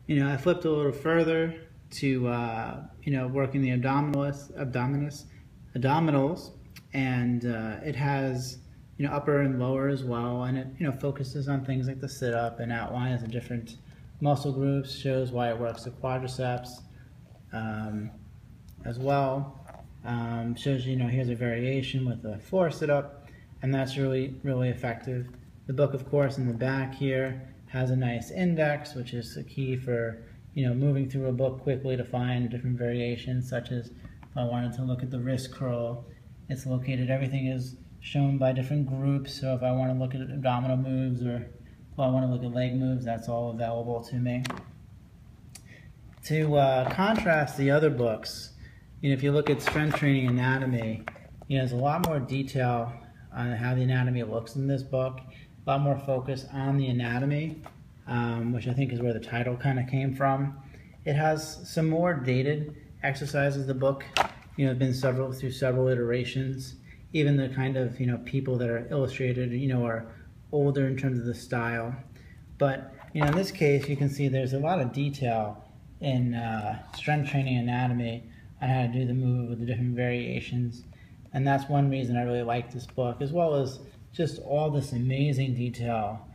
I flipped a little further to, working the abdominals, and it has, upper and lower as well, and it, focuses on things like the sit-up and outlines the different muscle groups, shows why it works the quadriceps as well. Shows you, here's a variation with a 4 sit-up, and that's really, really effective. The book, of course, in the back here has a nice index, which is the key for, moving through a book quickly to find different variations, such as if I wanted to look at the wrist curl, it's located, everything is shown by different groups, so if I want to look at abdominal moves or if I want to look at leg moves, that's all available to me. To contrast the other books, if you look at Strength Training Anatomy, there's a lot more detail on how the anatomy looks in this book, a lot more focus on the anatomy, which I think is where the title kind of came from. It has some more dated exercises. The book, has been through several iterations. Even the kind of, people that are illustrated, are older in terms of the style. But, in this case, you can see there's a lot of detail in Strength Training Anatomy on how to do the move with the different variations. And that's one reason I really like this book, as well as just all this amazing detail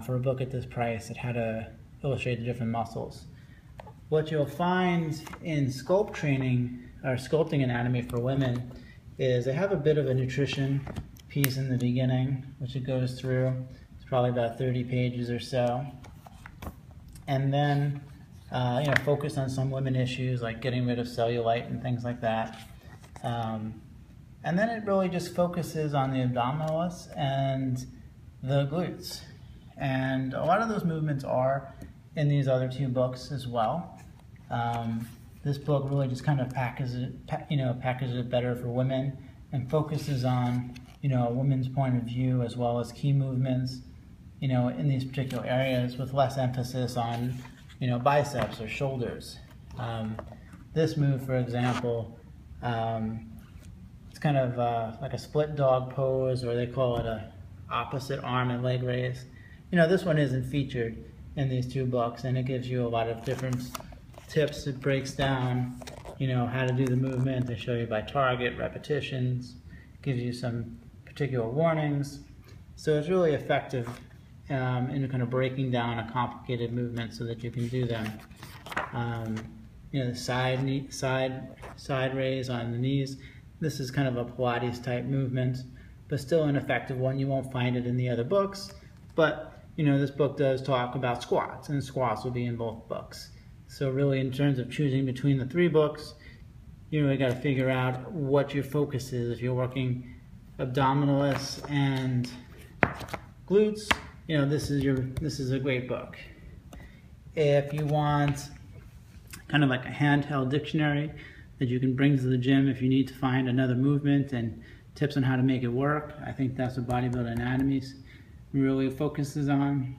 for a book at this price at how to illustrate the different muscles. What you'll find in sculpting anatomy for women is they have a bit of a nutrition piece in the beginning, which it goes through. It's probably about 30 pages or so. And then, focus on some women issues like getting rid of cellulite and things like that. And then it really just focuses on the abdominalis and the glutes. And a lot of those movements are in these other two books as well. This book really just kind of packages it better for women and focuses on, a woman's point of view as well as key movements, in these particular areas with less emphasis on, biceps or shoulders. This move, for example, it's kind of like a split dog pose, or they call it a opposite arm and leg raise. This one isn't featured in these two books, and it gives you a lot of different tips. It breaks down, how to do the movement. They show you by target, repetitions, gives you some particular warnings. So it's really effective in kind of breaking down a complicated movement so that you can do them. The side raise on the knees. This is kind of a Pilates type movement, but still an effective one. You won't find it in the other books, but this book does talk about squats, and squats will be in both books. So really, in terms of choosing between the three books, you really got to figure out what your focus is. If you're working abdominalis and glutes, this is a great book. If you want kind of like a handheld dictionary that you can bring to the gym if you need to find another movement and tips on how to make it work, I think that's what Bodybuilding Anatomy really focuses on.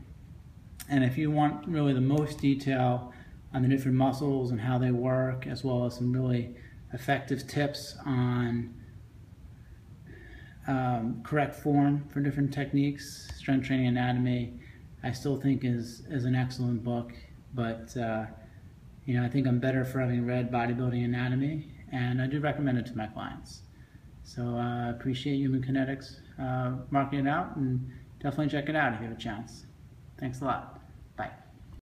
And if you want really the most detail on the different muscles and how they work, as well as some really effective tips on correct form for different techniques, Strength Training Anatomy, I still think is an excellent book. But I think I'm better for having read Bodybuilding Anatomy, and I do recommend it to my clients. So I appreciate Human Kinetics marking it out, and definitely check it out if you have a chance. Thanks a lot.